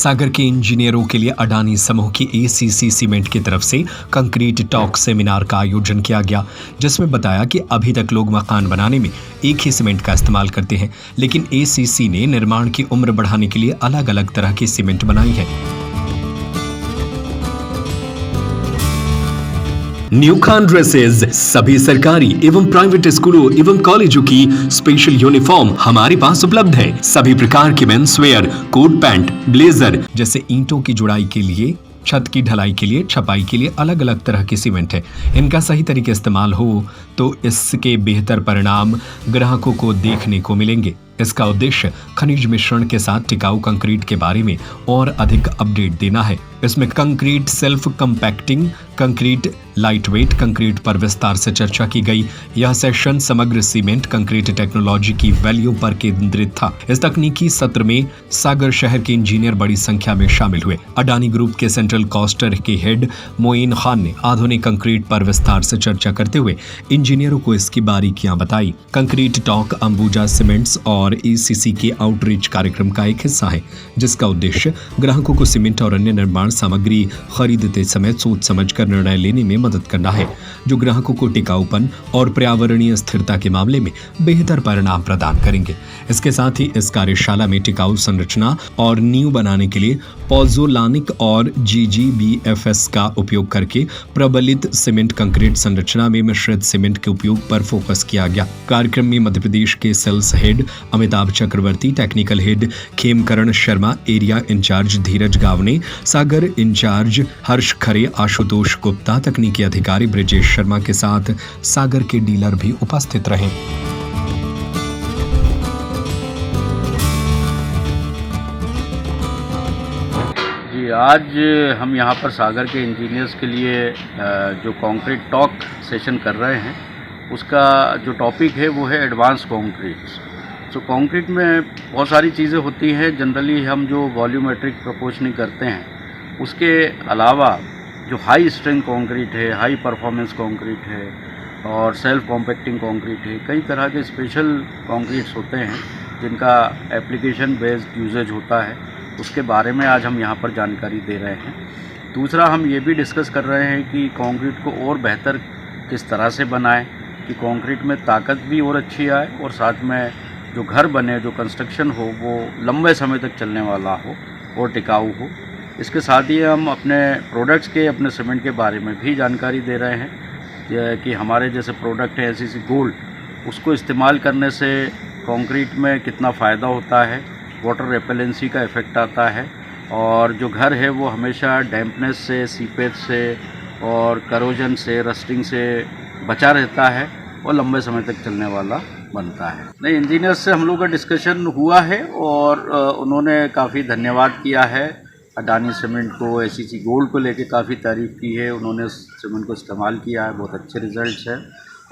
सागर के इंजीनियरों के लिए अडानी समूह की एसीसी सीमेंट की तरफ से कंक्रीट टॉक सेमिनार का आयोजन किया गया, जिसमें बताया कि अभी तक लोग मकान बनाने में एक ही सीमेंट का इस्तेमाल करते हैं, लेकिन एसीसी ने निर्माण की उम्र बढ़ाने के लिए अलग अलग तरह की सीमेंट बनाई है। न्यू खान ड्रेसेज सभी सरकारी एवं प्राइवेट स्कूलों एवं कॉलेजों की स्पेशल यूनिफॉर्म हमारे पास उपलब्ध है। सभी प्रकार के men's wear, coat pant, blazer जैसे ईंटों की जुड़ाई के लिए, छत की ढलाई के लिए, छपाई के लिए अलग अलग तरह की सीमेंट है। इनका सही तरीके इस्तेमाल हो तो इसके बेहतर परिणाम ग्राहकों को देखने को मिलेंगे। इसका उद्देश्य खनिज मिश्रण के साथ टिकाऊ कंक्रीट के बारे में और अधिक अपडेट देना है। इसमें concrete self compacting, concrete light weight concrete पर विस्तार से चर्चा की गई। यह सेशन समग्र सीमेंट कंक्रीट टेक्नोलॉजी की वैल्यू पर केंद्रित था। इस तकनीकी सत्र में सागर शहर के इंजीनियर बड़ी संख्या में शामिल हुए। अडानी ग्रुप के सेंट्रल कॉस्टर के हेड मोइन खान ने आधुनिक कंक्रीट पर विस्तार से चर्चा करते हुए इंजीनियरों को इसकी बारीकियां बताई। कंक्रीट टॉक अंबुजा सीमेंट्स और एसीसी के आउटरीच कार्यक्रम का एक हिस्सा है, जिसका उद्देश्य ग्राहकों को सीमेंट और अन्य निर्माण सामग्री खरीदते समय सोच समझकर निर्णय लेने में मदद करना है, जो ग्राहकों को टिकाऊपन और पर्यावरणीय स्थिरता के मामले में बेहतर परिणाम प्रदान करेंगे। इसके साथ ही इस कार्यशाला में टिकाऊ संरचना और नींव बनाने के लिए पॉजोलानिक और जीजीबीएफएस का उपयोग करके प्रबलित सीमेंट कंक्रीट संरचना में मिश्रित सीमेंट के उपयोग पर फोकस किया गया। कार्यक्रम में मध्य प्रदेश के sales head Amitabh Chakraborty, technical head Khemkaran Sharma, area incharge Dheeraj Gawane, Sagar incharge Harsh Khare, Ashutosh Gupta, तकनीकी अधिकारी ब्रिजेश शर्मा के साथ सागर के डीलर भी उपस्थित रहे। जी, आज हम यहाँ पर सागर के इंजीनियर्स के लिए जो कंक्रीट टॉक सेशन कर रहे हैं, उसका जो टॉपिक है वो है एडवांस कंक्रीट। तो कंक्रीट में बहुत सारी चीज़ें होती हैं। जनरली हम जो वॉल्यूमेट्रिक प्रोपोर्शनिंग करते हैं, उसके अलावा जो हाई स्ट्रेंथ कंक्रीट है, हाई परफॉर्मेंस कंक्रीट है और सेल्फ कॉम्पैक्टिंग कंक्रीट है, कई तरह के स्पेशल कंक्रीट्स होते हैं जिनका एप्लीकेशन बेस्ड यूजेज होता है। उसके बारे में आज हम यहाँ पर जानकारी दे रहे हैं। दूसरा, हम ये भी डिस्कस कर रहे हैं कि कंक्रीट को और बेहतर किस तरह से बनाएं कि कंक्रीट में ताकत भी और अच्छी आए और साथ में जो घर बने, जो कंस्ट्रक्शन हो, वो लंबे समय तक चलने वाला हो और टिकाऊ हो। इसके साथ ही हम अपने प्रोडक्ट्स के, अपने सीमेंट के बारे में भी जानकारी दे रहे हैं कि हमारे जैसे प्रोडक्ट है एसीसी गोल्ड, उसको इस्तेमाल करने से कंक्रीट में कितना फ़ायदा होता है, वाटर रेपेलेंसी का इफ़ेक्ट आता है और जो घर है वो हमेशा डैम्पनेस से, सीपेज से और करोजन से, रस्टिंग से बचा रहता है और लंबे समय तक चलने वाला बनता है। नहीं, इंजीनियर से हम लोग का डिस्कशन हुआ है और उन्होंने काफ़ी धन्यवाद किया है अडानी सीमेंट को, एसीसी गोल्ड को लेके काफ़ी तारीफ़ की है। उन्होंने सीमेंट को इस्तेमाल किया है, बहुत अच्छे रिजल्ट्स हैं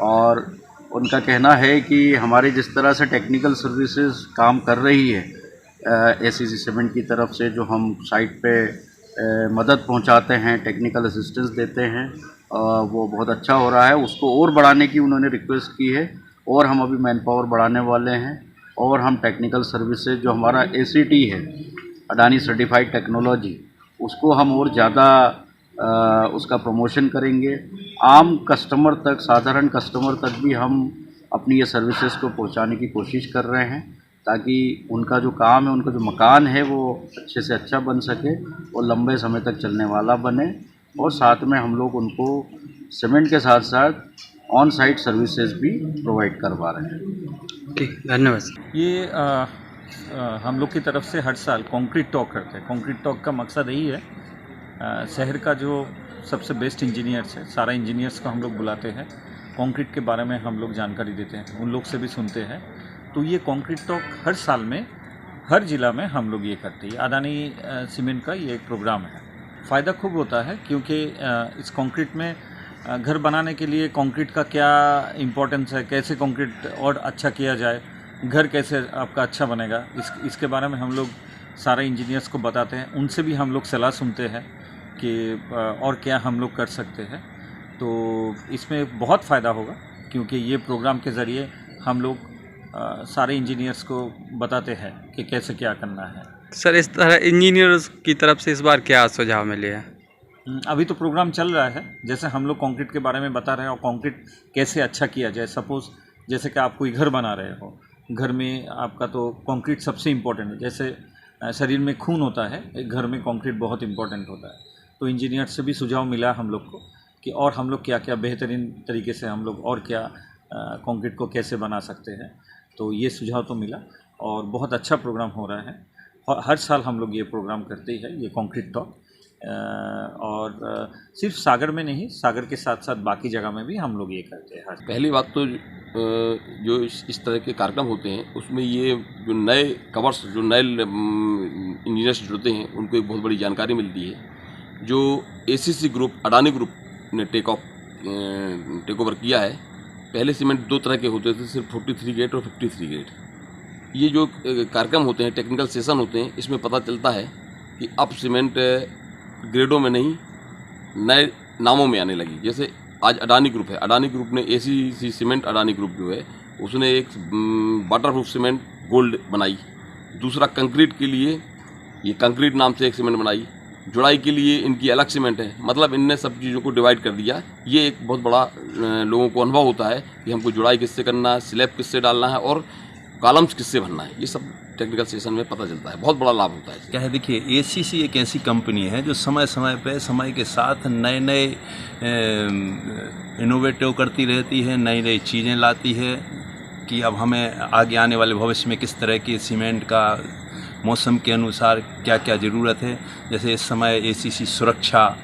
और उनका कहना है कि हमारी जिस तरह से टेक्निकल सर्विसेज काम कर रही है एसीसी सीमेंट की तरफ से, जो हम साइट पे मदद पहुंचाते हैं, टेक्निकल असिस्टेंस देते हैं, वो बहुत अच्छा हो रहा है। उसको और बढ़ाने की उन्होंने रिक्वेस्ट की है और हम अभी मैन पावर बढ़ाने वाले हैं और हम टेक्निकल सर्विसेज जो हमारा एसीटी है, अडानी सर्टिफाइड टेक्नोलॉजी, उसको हम और ज़्यादा उसका प्रमोशन करेंगे। आम कस्टमर तक, साधारण कस्टमर तक भी हम अपनी ये सर्विसेज को पहुंचाने की कोशिश कर रहे हैं ताकि उनका जो काम है, उनका जो मकान है, वो अच्छे से अच्छा बन सके और लंबे समय तक चलने वाला बने। और साथ में हम लोग उनको सीमेंट के साथ साथ ऑन साइट सर्विसेज भी प्रोवाइड करवा रहे हैं। ठीक, धन्यवाद। ये हम लोग की तरफ से हर साल कंक्रीट टॉक करते हैं। कंक्रीट टॉक का मकसद यही है, शहर का जो सबसे बेस्ट इंजीनियर्स है, सारा इंजीनियर्स को हम लोग बुलाते हैं, कंक्रीट के बारे में हम लोग जानकारी देते हैं, उन लोग से भी सुनते हैं। तो ये कंक्रीट टॉक हर साल में हर ज़िला में हम लोग ये करते हैं। अडानी सीमेंट का ये एक प्रोग्राम है। फ़ायदा खूब होता है क्योंकि इस कंक्रीट में घर बनाने के लिए कंक्रीट का क्या इम्पोर्टेंस है, कैसे कंक्रीट और अच्छा किया जाए, घर कैसे आपका अच्छा बनेगा, इसके बारे में हम लोग सारे इंजीनियर्स को बताते हैं। उनसे भी हम लोग सलाह सुनते हैं कि और क्या हम लोग कर सकते हैं। तो इसमें बहुत फ़ायदा होगा क्योंकि ये प्रोग्राम के ज़रिए हम लोग सारे इंजीनियर्स को बताते हैं कि कैसे क्या करना है। सर इस तरह इंजीनियर्स की तरफ से इस बार क्या सुझाव मिले हैं? अभी तो प्रोग्राम चल रहा है, जैसे हम लोग कंक्रीट के बारे में बता रहे हैं और कंक्रीट कैसे अच्छा किया जाए। सपोज़ जैसे कि आप कोई घर बना रहे हो, घर में आपका तो कंक्रीट सबसे इम्पोर्टेंट है। जैसे शरीर में खून होता है, एक घर में कंक्रीट बहुत इम्पोर्टेंट होता है। तो इंजीनियर से भी सुझाव मिला हम लोग को कि और हम लोग क्या क्या बेहतरीन तरीके से हम लोग और क्या कंक्रीट को कैसे बना सकते हैं। तो ये सुझाव तो मिला और बहुत अच्छा प्रोग्राम हो रहा है। हर साल हम लोग ये प्रोग्राम करते हैं, ये कंक्रीट टॉक, और सिर्फ सागर में नहीं, सागर के साथ साथ बाकी जगह में भी हम लोग ये करते हैं। पहली बात तो जो इस तरह के कार्यक्रम होते हैं उसमें ये जो नए कवर्स, जो नए इंजीनियर्स जुड़ते हैं, उनको एक बहुत बड़ी जानकारी मिलती है। जो एसीसी ग्रुप, अडानी ग्रुप ने टेक ओवर किया है। पहले सीमेंट दो तरह के होते थे, सिर्फ 43 ग्रेड और 53 ग्रेड। ये जो कार्यक्रम होते हैं, टेक्निकल सेशन होते हैं, इसमें पता चलता है कि अब सीमेंट ग्रेडों में नहीं, नए नामों में आने लगी। जैसे आज अडानी ग्रुप है, अडानी ग्रुप ने एसीसी सीमेंट, अडानी ग्रुप जो है उसने एक वाटरप्रूफ सीमेंट गोल्ड बनाई। दूसरा कंक्रीट के लिए ये कंक्रीट नाम से एक सीमेंट बनाई। जुड़ाई के लिए इनकी अलग सीमेंट है। मतलब इनने सब चीज़ों को डिवाइड कर दिया। ये एक बहुत बड़ा लोगों को अनुभव होता है कि हमको जुड़ाई किससे करना है, स्लैब किससे डालना है और कॉलम्स किससे भरना है। ये सब टेक्निकल सेशन में पता चलता है। बहुत बड़ा लाभ होता है। क्या है, देखिए एसीसी एक ऐसी कंपनी है जो समय समय पे समय के साथ नए नए इनोवेटिव करती रहती है, नई नई चीज़ें लाती है कि अब हमें आगे आने वाले भविष्य में किस तरह की सीमेंट का मौसम के अनुसार क्या क्या ज़रूरत है। जैसे इस समय एसीसी सुरक्षा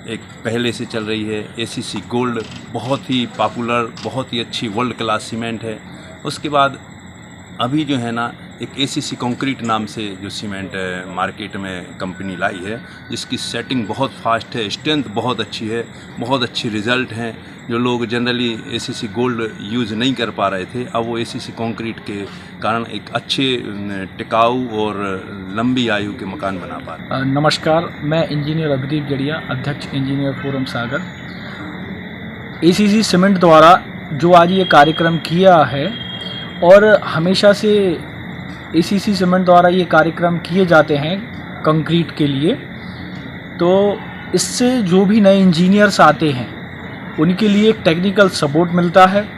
एक पहले से चल रही है। एसीसी गोल्ड बहुत ही पॉपुलर, बहुत ही अच्छी वर्ल्ड क्लास सीमेंट है। उसके बाद अभी जो है ना एक एसीसी कंक्रीट नाम से जो सीमेंट मार्केट में कंपनी लाई है, जिसकी सेटिंग बहुत फास्ट है, स्ट्रेंथ बहुत अच्छी है, बहुत अच्छे रिज़ल्ट हैं। जो लोग जनरली एसीसी गोल्ड यूज़ नहीं कर पा रहे थे, अब वो एसीसी कंक्रीट के कारण एक अच्छे टिकाऊ और लंबी आयु के मकान बना पा रहे हैं। नमस्कार, मैं इंजीनियर अभिदीप जड़िया, अध्यक्ष इंजीनियर फोरम सागर। एसीसी सीमेंट द्वारा जो आज ये कार्यक्रम किया है और हमेशा से एसीसी सीमेंट द्वारा ये कार्यक्रम किए जाते हैं कंक्रीट के लिए, तो इससे जो भी नए इंजीनियर्स आते हैं उनके लिए एक टेक्निकल सपोर्ट मिलता है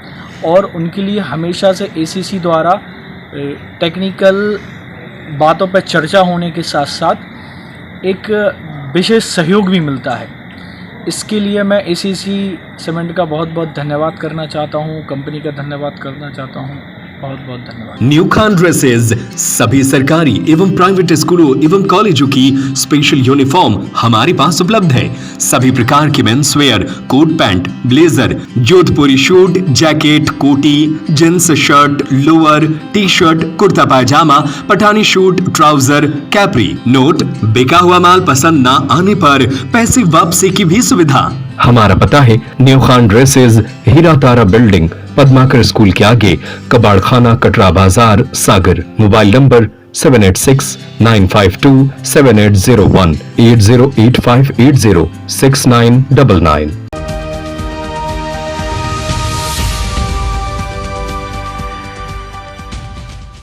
और उनके लिए हमेशा से एसीसी द्वारा टेक्निकल बातों पर चर्चा होने के साथ साथ एक विशेष सहयोग भी मिलता है। इसके लिए मैं एसीसी सीमेंट का बहुत बहुत धन्यवाद करना चाहता हूँ, कंपनी का धन्यवाद करना चाहता हूँ। बहुत बहुत धन्यवाद। न्यू खान ड्रेसेज सभी सरकारी एवं प्राइवेट स्कूलों एवं कॉलेजों की स्पेशल यूनिफॉर्म हमारे पास उपलब्ध है। सभी प्रकार के men's wear, coat pant, blazer, Jodhpuri suit, jacket, कोटी, jeans shirt, lower, T shirt, kurta pyjama, Pathani suit, trouser, capri. Note, बिका हुआ माल पसंद ना आने पर पैसे वापसी की भी सुविधा। हमारा पता है न्यू खान ड्रेसेज, हीरा तारा बिल्डिंग, पद्माकर स्कूल के आगे, कबाड़ खाना, कटरा बाजार, सागर। Mobile number 7869527801 8085806999।